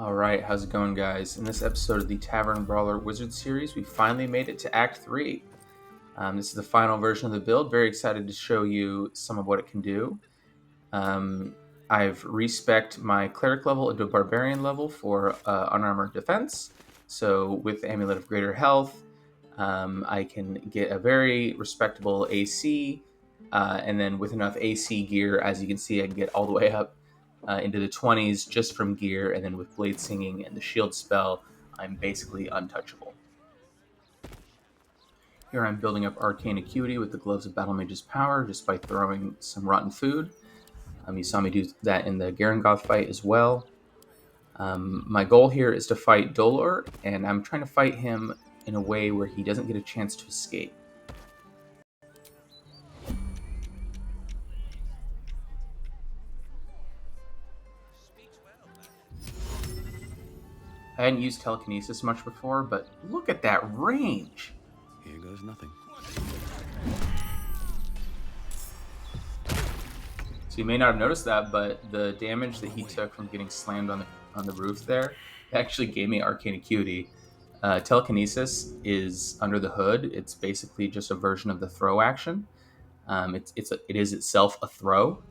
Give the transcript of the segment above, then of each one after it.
Alright, how's it going, guys? In this episode of the Tavern Brawler Wizard series, we finally made it to Act 3. This is the final version of the build. Very excited to show you some of what it can do. I've respec'd my Cleric level into a Barbarian level for unarmored defense. So with Amulet of Greater Health, I can get a very respectable AC, and then with enough AC gear, as you can see, I can get all the way up into the 20s just from gear, and then with Bladesinging and the shield spell, I'm basically untouchable. Here I'm building up Arcane Acuity with the Gloves of Battlemage's Power just by throwing some rotten food. You saw me do that in the Garangoth fight as well. My goal here is to fight Dolor, and I'm trying to fight him in a way where he doesn't get a chance to escape. I hadn't used Telekinesis much before, but look at that range! Here goes nothing. So you may not have noticed that, but the damage that he took from getting slammed on the roof there actually gave me Arcane Acuity. Telekinesis is under the hood. It's basically just a version of the throw action. It is itself a throw,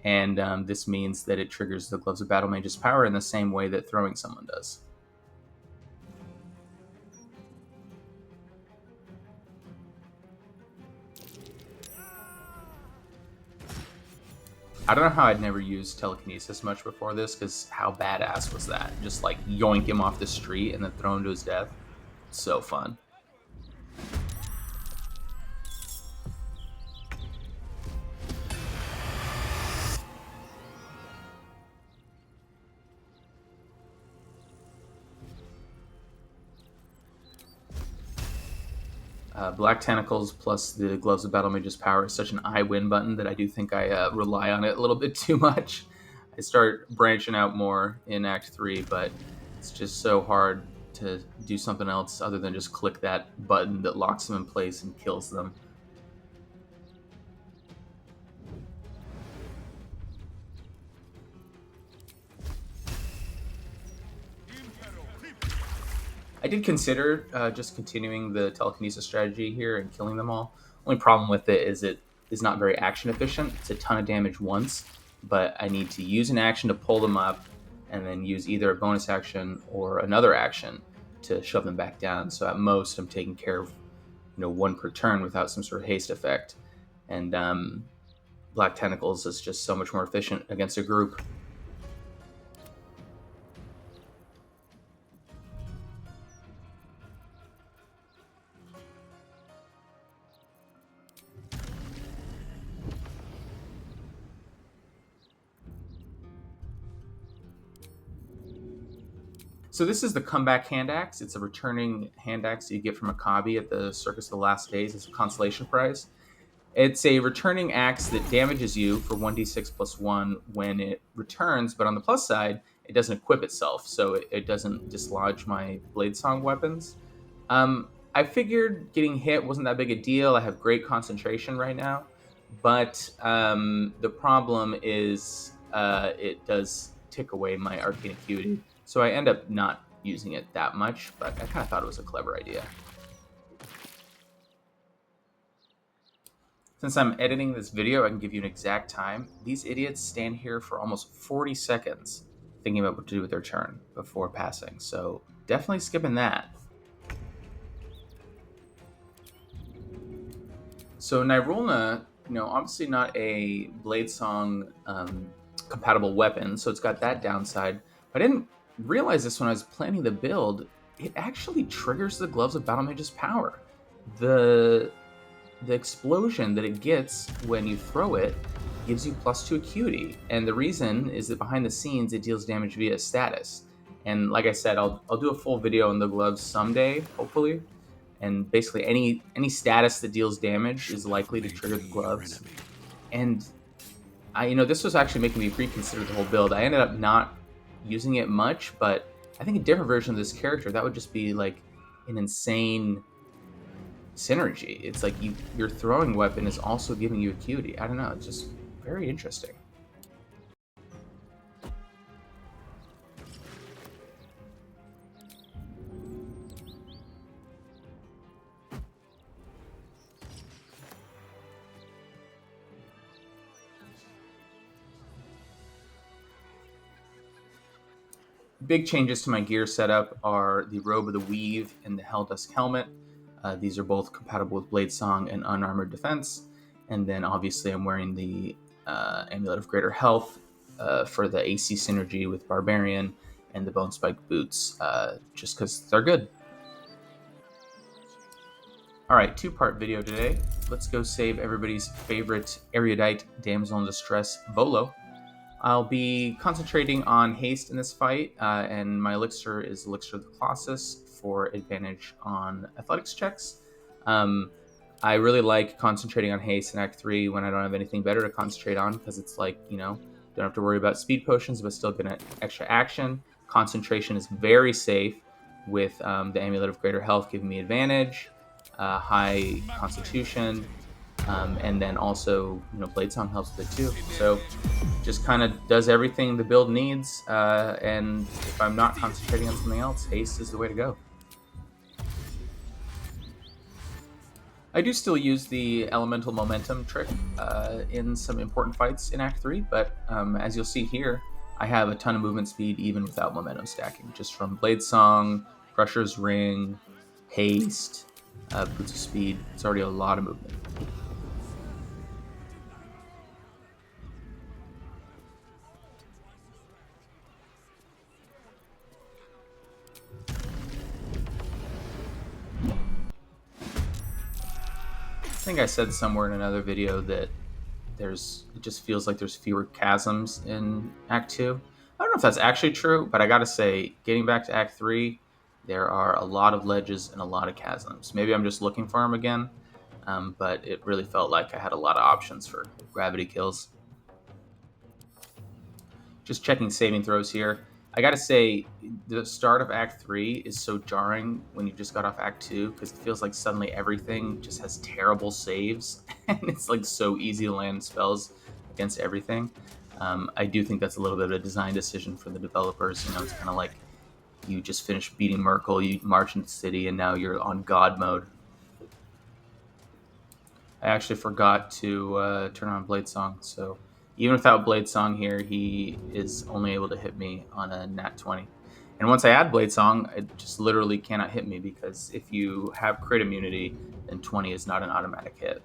and this means that it triggers the Gloves of Battlemage's Power in the same way that throwing someone does. I don't know how I'd never used Telekinesis much before this, because how badass was that? Just like yoink him off the street and then throw him to his death. So fun. Black Tentacles plus the Gloves of Battlemage's Power is such an I win button that I do think I rely on it a little bit too much. I start branching out more in Act 3, but it's just so hard to do something else other than just click that button that locks them in place and kills them. I did consider just continuing the Telekinesis strategy here and killing them all. Only problem with it is not very action efficient. It's a ton of damage once, but I need to use an action to pull them up and then use either a bonus action or another action to shove them back down. So at most, I'm taking care of one per turn without some sort of haste effect. And Black Tentacles is just so much more efficient against a group. So this is the Comeback Hand Axe. It's a returning hand axe you get from a Kabi at the Circus of the Last Days. It's a consolation prize. It's a returning axe that damages you for 1d6 plus 1 when it returns, but on the plus side, it doesn't equip itself, so it doesn't dislodge my Bladesong weapons. I figured getting hit wasn't that big a deal. I have great concentration right now, but the problem is it does tick away my Arcane Acuity. So I end up not using it that much, but I kind of thought it was a clever idea. Since I'm editing this video, I can give you an exact time. These idiots stand here for almost 40 seconds thinking about what to do with their turn before passing. So definitely skipping that. So Nirulna, obviously not a Bladesong compatible weapon, so it's got that downside. But I didn't realize this when I was planning the build. It actually triggers the Gloves of Battlemage's Power. The explosion that it gets when you throw it gives you +2 acuity, and the reason is that behind the scenes it deals damage via status. And like I said, I'll do a full video on the gloves someday, hopefully. And basically any status that deals damage is likely to trigger the gloves. And this was actually making me reconsider the whole build. I ended up not using it much, but I think a different version of this character, that would just be like an insane synergy. It's like your throwing weapon is also giving you acuity. I don't know, it's just very interesting. Big changes to my gear setup are the Robe of the Weave and the Helldusk Helmet. These are both compatible with Bladesong and Unarmored Defense. And then obviously I'm wearing the Amulet of Greater Health for the AC synergy with Barbarian, and the Bone Spike Boots just because they're good. Alright, two-part video today. Let's go save everybody's favorite erudite damsel in distress, Volo. I'll be concentrating on haste in this fight, and my elixir is Elixir of the Colossus for advantage on athletics checks. I really like concentrating on haste in Act 3 when I don't have anything better to concentrate on, because it's like, don't have to worry about speed potions, but still get an extra action. Concentration is very safe with the Amulet of Greater Health giving me advantage, high Constitution, and then also, Bladesong helps with it too. So just kind of does everything the build needs, and if I'm not concentrating on something else, haste is the way to go. I do still use the elemental momentum trick in some important fights in Act 3, but as you'll see here, I have a ton of movement speed even without momentum stacking, just from Bladesong, Crusher's Ring, haste, Boots of Speed. It's already a lot of movement. I think I said somewhere in another video that it just feels like there's fewer chasms in Act 2. I don't know if that's actually true, but I gotta say, getting back to Act 3, there are a lot of ledges and a lot of chasms. Maybe I'm just looking for them again, but it really felt like I had a lot of options for gravity kills. Just checking saving throws here. I gotta say, the start of Act 3 is so jarring when you just got off Act 2, because it feels like suddenly everything just has terrible saves, and it's like so easy to land spells against everything. I do think that's a little bit of a design decision for the developers. It's kind of like you just finished beating Merkel, you march into the city, and now you're on God mode. I actually forgot to turn on Bladesong, so even without Bladesong here, he is only able to hit me on a nat 20. And once I add Bladesong, it just literally cannot hit me, because if you have crit immunity, then 20 is not an automatic hit.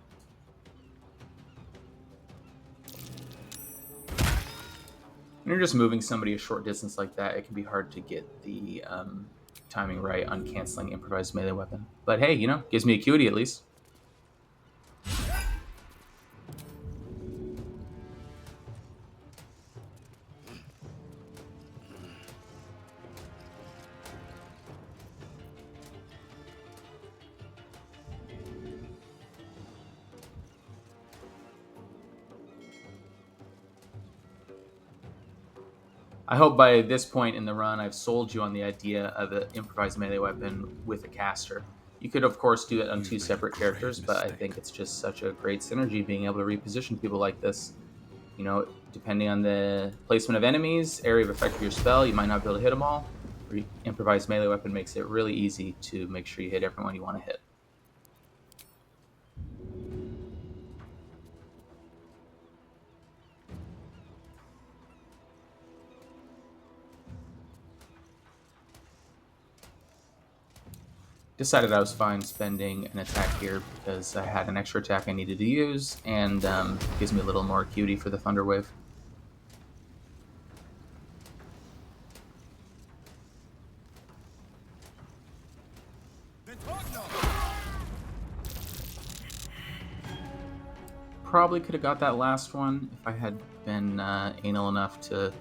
When you're just moving somebody a short distance like that, it can be hard to get the timing right on canceling improvised melee weapon. But hey, gives me acuity at least. I hope by this point in the run I've sold you on the idea of an improvised melee weapon with a caster. You could, of course, do it on two separate characters, but I think it's just such a great synergy being able to reposition people like this. Depending on the placement of enemies, area of effect of your spell, you might not be able to hit them all. Improvised melee weapon makes it really easy to make sure you hit everyone you want to hit. Decided I was fine spending an attack here because I had an extra attack I needed to use, and gives me a little more acuity for the Thunder Wave. Probably could have got that last one if I had been anal enough to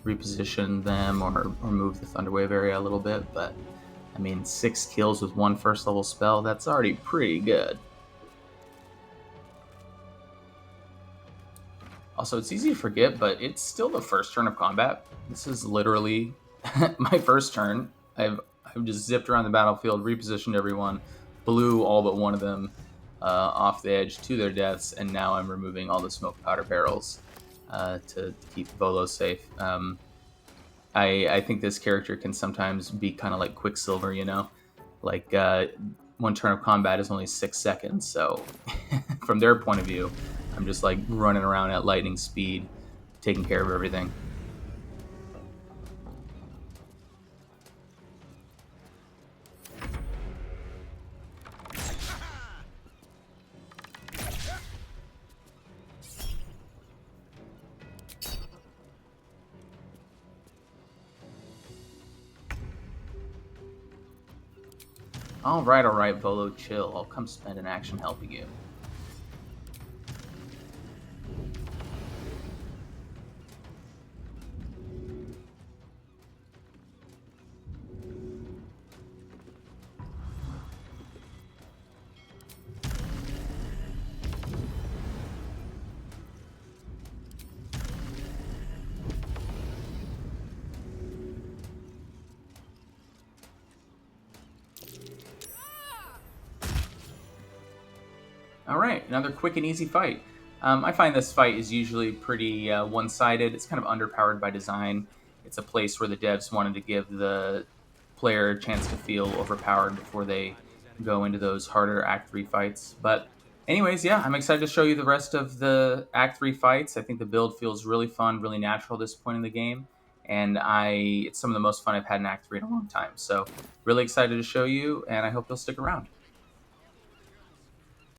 reposition them or move the Thunder Wave area a little bit, but 6 kills with 1 first level spell, that's already pretty good. Also, it's easy to forget, but it's still the first turn of combat. This is literally my first turn. I've just zipped around the battlefield, repositioned everyone, blew all but one of them off the edge to their deaths, and now I'm removing all the smoke powder barrels to keep Volo safe. I think this character can sometimes be kind of like Quicksilver, like 1 turn of combat is only 6 seconds, so from their point of view, I'm just like running around at lightning speed, taking care of everything. All right, Volo, chill. I'll come spend an action helping you. All right, another quick and easy fight. I find this fight is usually pretty one-sided. It's kind of underpowered by design. It's a place where the devs wanted to give the player a chance to feel overpowered before they go into those harder Act 3 fights. But anyways, yeah, I'm excited to show you the rest of the Act 3 fights. I think the build feels really fun, really natural at this point in the game. And it's some of the most fun I've had in Act 3 in a long time. So really excited to show you, and I hope you'll stick around.